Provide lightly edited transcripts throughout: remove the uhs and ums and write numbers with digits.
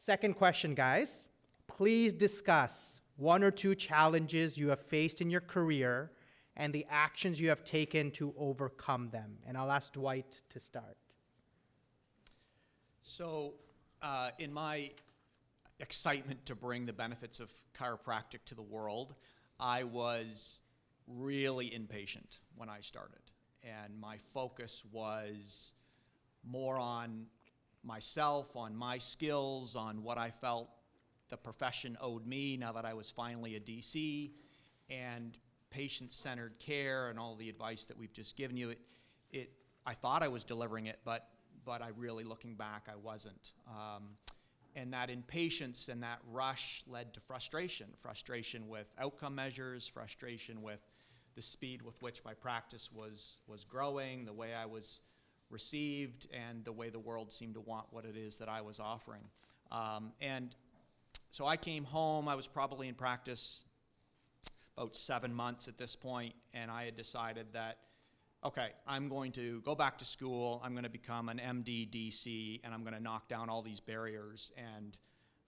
Second question, guys. Please discuss one or two challenges you have faced in your career and the actions you have taken to overcome them. And I'll ask Dwight to start. So, in my excitement to bring the benefits of chiropractic to the world, I was really impatient when I started. And my focus was more on myself, on my skills, on what I felt the profession owed me now that I was finally a DC, and patient-centered care and all the advice that we've just given you. I thought I was delivering it, but I really, looking back, I wasn't. And that impatience and that rush led to frustration with outcome measures, frustration with the speed with which my practice was growing, the way I was received, and the way the world seemed to want what it is that I was offering. And so I came home. I was probably in practice about 7 months at this point, and I had decided that, okay, I'm going to go back to school, I'm going to become an MD DC, and I'm going to knock down all these barriers, and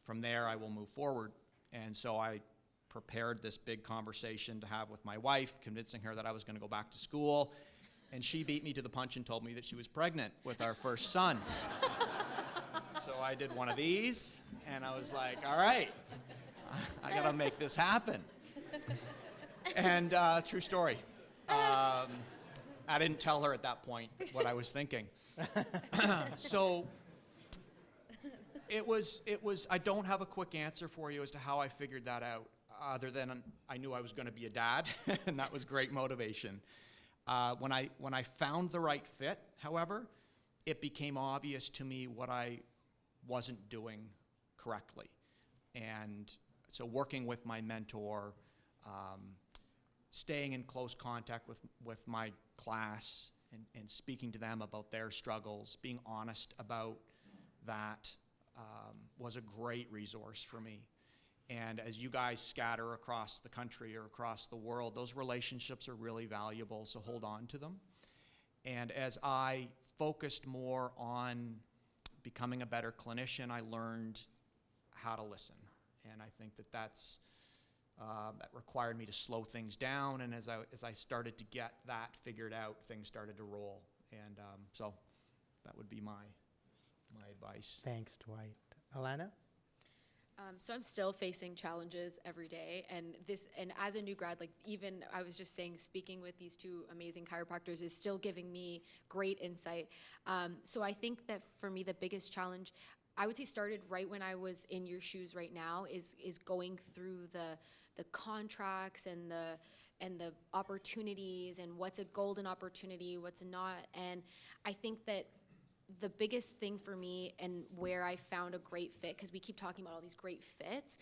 from there I will move forward. And so I prepared this big conversation to have with my wife, convincing her that I was going to go back to school, and she beat me to the punch and told me that she was pregnant with our first son. So I did one of these, and I was like, all right, I got to make this happen. And true story. I didn't tell her at that point what I was thinking. So it was, I don't have a quick answer for you as to how I figured that out, other than I knew I was going to be a dad, and that was great motivation. When I found the right fit, however, it became obvious to me what I wasn't doing correctly. And so working with my mentor, staying in close contact with my class and speaking to them about their struggles, being honest about that was a great resource for me. And as you guys scatter across the country or across the world, those relationships are really valuable, so hold on to them. And as I focused more on becoming a better clinician, I learned how to listen. And I think that that required me to slow things down, and as I started to get that figured out, things started to roll. And so that would be my advice. Thanks, Dwight. Alana? So I'm still facing challenges every day, and as a new grad, like even I was just saying, speaking with these two amazing chiropractors is still giving me great insight. So I think that for me, the biggest challenge, I would say, started right when I was in your shoes right now, is going through the contracts and the opportunities and what's a golden opportunity, what's not. And I think that the biggest thing for me and where I found a great fit, because we keep talking about all these great fits,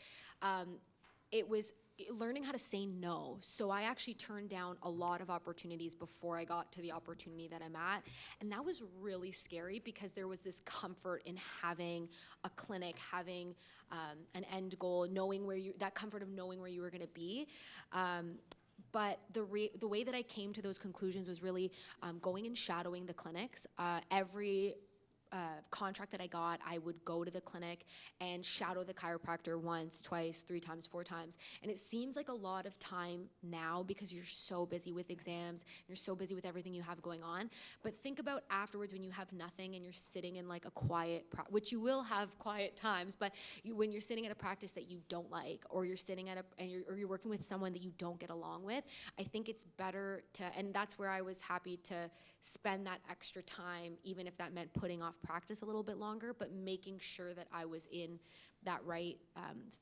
it was learning how to say no. So I actually turned down a lot of opportunities before I got to the opportunity that I'm at. And that was really scary because there was this comfort in having a clinic, having an end goal, knowing that comfort of knowing where you were going to be. But the way that I came to those conclusions was really going and shadowing the clinics. Every contract that I got, I would go to the clinic and shadow the chiropractor once, twice, 3 times, 4 times. And it seems like a lot of time now because you're so busy with exams, you're so busy with everything you have going on. But think about afterwards when you have nothing and you're sitting in like a quiet, which you will have quiet times, but when you're sitting at a practice that you don't like, or you're sitting at or you're working with someone that you don't get along with, I think it's better to, and that's where I was happy to spend that extra time, even if that meant putting off practice a little bit longer, but making sure that I was in that right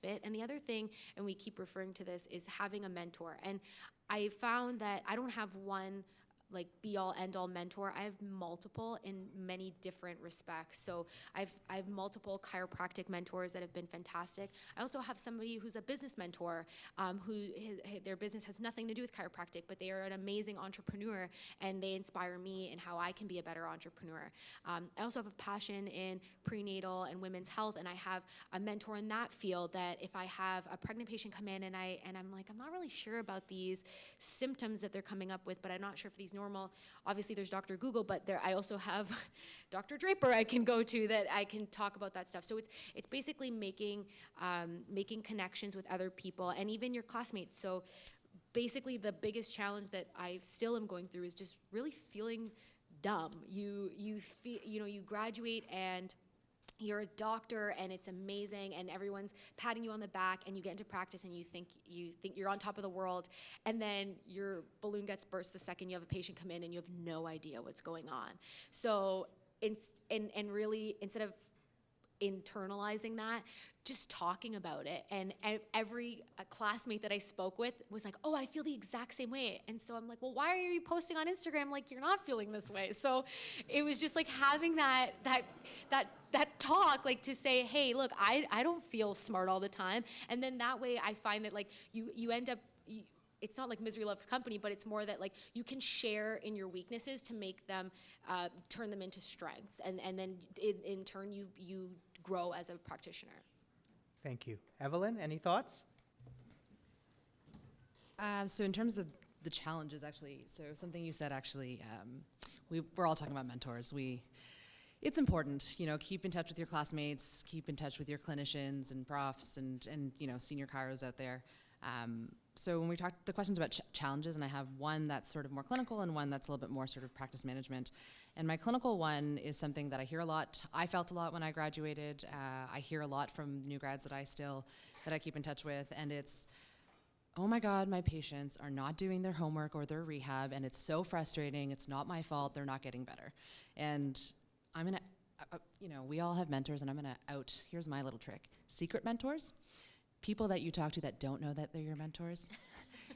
fit. And the other thing, and we keep referring to this, is having a mentor. And I found that I don't have one like be-all, end-all mentor. I have multiple in many different respects. So I have multiple chiropractic mentors that have been fantastic. I also have somebody who's a business mentor who their business has nothing to do with chiropractic, but they are an amazing entrepreneur, and they inspire me in how I can be a better entrepreneur. I also have a passion in prenatal and women's health, and I have a mentor in that field that if I have a pregnant patient come in and I'm like, I'm not really sure about these symptoms that they're coming up with, but I'm not sure if these normal. Obviously there's Dr. Google, but I also have Dr. Draper I can go to that I can talk about that stuff. So it's basically making connections with other people and even your classmates. So basically the biggest challenge that I still am going through is just really feeling dumb. You feel, you graduate and you're a doctor and it's amazing and everyone's patting you on the back and you get into practice and you think you're on top of the world, and then your balloon gets burst the second you have a patient come in and you have no idea what's going on. So and really, instead of internalizing that, just talking about it. And every classmate that I spoke with was like, oh, I feel the exact same way. And so I'm like, well, why are you posting on Instagram like you're not feeling this way? So it was just like having that talk, like to say, hey, look, I don't feel smart all the time. And then that way I find that like you end up, it's not like misery loves company, but it's more that like you can share in your weaknesses to make them, turn them into strengths. And then in turn you grow as a practitioner. Thank you. Evelyn, any thoughts? So in terms of the challenges, actually, so something you said, actually, we're all talking about mentors. It's important, keep in touch with your classmates, keep in touch with your clinicians and profs and senior chiros out there. So when we talk the questions about challenges, and I have one that's sort of more clinical and one that's a little bit more sort of practice management. And my clinical one is something that I hear a lot. I felt a lot when I graduated. I hear a lot from new grads that I keep in touch with, and it's, oh my God, my patients are not doing their homework or their rehab, and it's so frustrating. It's not my fault. They're not getting better. And I'm gonna, we all have mentors, and I'm gonna out, here's my little trick. Secret mentors. People that you talk to that don't know that they're your mentors,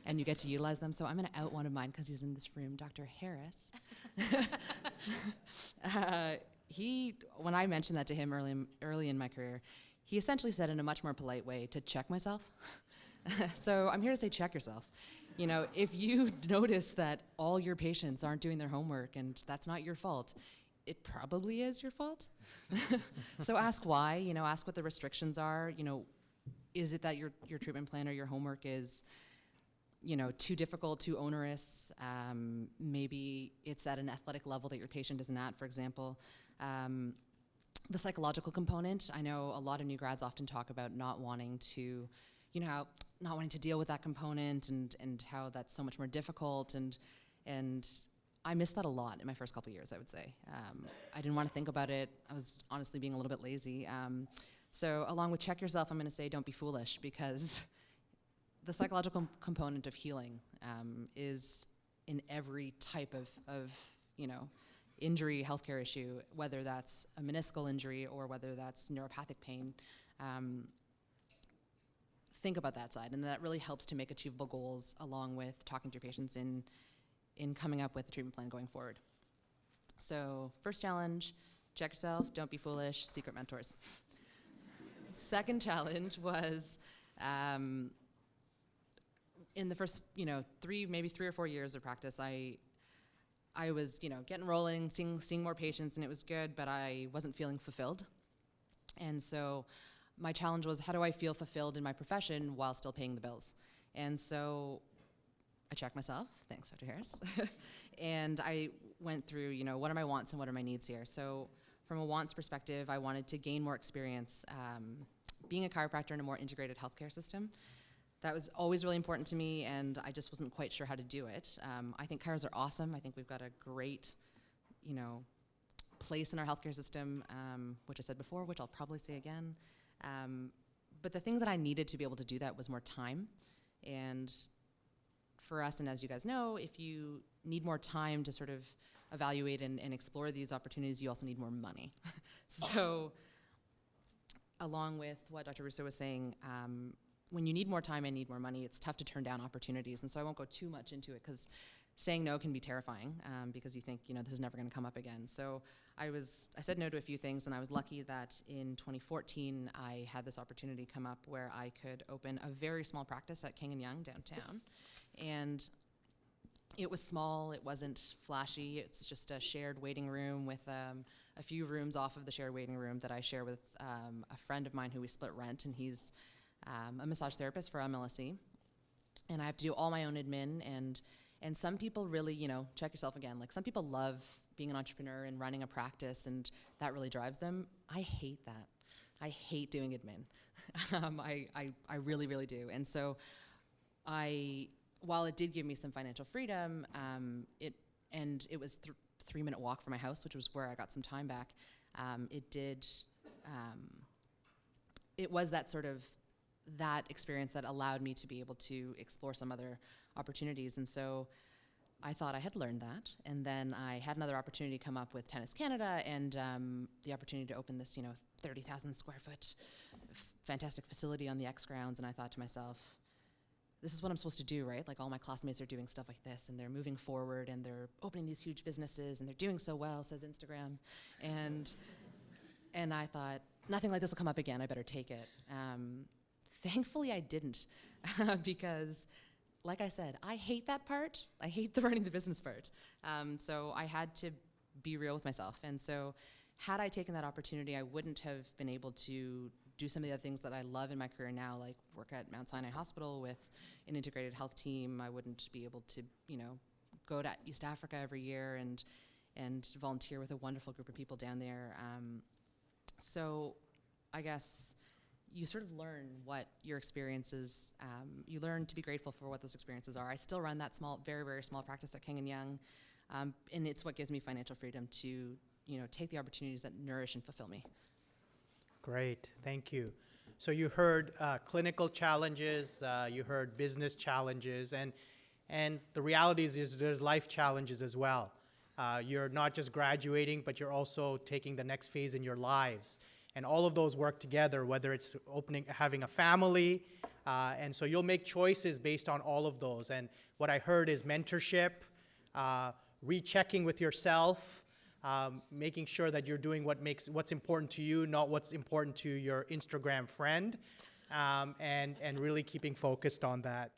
and you get to utilize them. So I'm going to out one of mine because he's in this room, Dr. Harris. When I mentioned that to him early in my career, he essentially said in a much more polite way to check myself. So I'm here to say check yourself. If you notice that all your patients aren't doing their homework and that's not your fault, it probably is your fault. So ask why, ask what the restrictions are, is it that your treatment plan or your homework is, too difficult, too onerous? Maybe it's at an athletic level that your patient isn't at, for example. The psychological component, I know a lot of new grads often talk about not wanting to, not wanting to deal with that component and how that's so much more difficult. And I missed that a lot in my first couple years, I would say. I didn't want to think about it. I was honestly being a little bit lazy. So along with check yourself, I'm going to say don't be foolish, because the psychological component of healing is in every type of injury, healthcare issue, whether that's a meniscal injury or whether that's neuropathic pain. Think about that side, and that really helps to make achievable goals along with talking to your patients in coming up with a treatment plan going forward. So first challenge, check yourself, don't be foolish, secret mentors. Second challenge was in the first, 3 or 4 years of practice, I was, getting rolling, seeing more patients, and it was good, but I wasn't feeling fulfilled. And so my challenge was, how do I feel fulfilled in my profession while still paying the bills? And so I checked myself, thanks, Dr. Harris, and I went through, what are my wants and what are my needs here? So from a wants perspective, I wanted to gain more experience being a chiropractor in a more integrated healthcare system. That was always really important to me, and I just wasn't quite sure how to do it. I think chiros are awesome. I think we've got a great, place in our healthcare system, which I said before, which I'll probably say again. But the thing that I needed to be able to do that was more time. And for us, and as you guys know, if you need more time to sort of evaluate and explore these opportunities, you also need more money. So along with what Dr. Russo was saying, when you need more time and need more money, it's tough to turn down opportunities. And so I won't go too much into it, because saying no can be terrifying, because you think, this is never going to come up again. So I said no to a few things, and I was lucky that in 2014 I had this opportunity come up where I could open a very small practice at King & Yonge downtown. And it was small, it wasn't flashy, it's just a shared waiting room with a few rooms off of the shared waiting room that I share with a friend of mine who we split rent, and he's a massage therapist for MLSE. And I have to do all my own admin, and And some people really, check yourself again. Like some people love being an entrepreneur and running a practice, and that really drives them. I hate that. I hate doing admin. I really, really do. And so while it did give me some financial freedom, it was 3-minute walk from my house, which was where I got some time back. It was that experience that allowed me to be able to explore some other opportunities. And so I thought I had learned that. And then I had another opportunity come up with Tennis Canada and the opportunity to open this, 30,000 square foot fantastic facility on the X grounds. And I thought to myself, this is what I'm supposed to do, right? Like all my classmates are doing stuff like this and they're moving forward and they're opening these huge businesses and they're doing so well, says Instagram. And I thought, nothing like this will come up again, I better take it. Thankfully I didn't because like I said, I hate that part. I hate the running the business part. So I had to be real with myself. And so had I taken that opportunity, I wouldn't have been able to do some of the other things that I love in my career now, like work at Mount Sinai Hospital with an integrated health team. I wouldn't be able to, go to East Africa every year and volunteer with a wonderful group of people down there. So I guess you sort of learn what your experiences, you learn to be grateful for what those experiences are. I still run that small, very, very small practice at King & Young, and it's what gives me financial freedom to, take the opportunities that nourish and fulfill me. Great, thank you. So you heard clinical challenges, you heard business challenges, and the reality is there's life challenges as well. You're not just graduating, but you're also taking the next phase in your lives. And all of those work together, whether it's having a family, and so you'll make choices based on all of those. And what I heard is mentorship, rechecking with yourself, making sure that you're doing what's important to you, not what's important to your Instagram friend, and really keeping focused on that.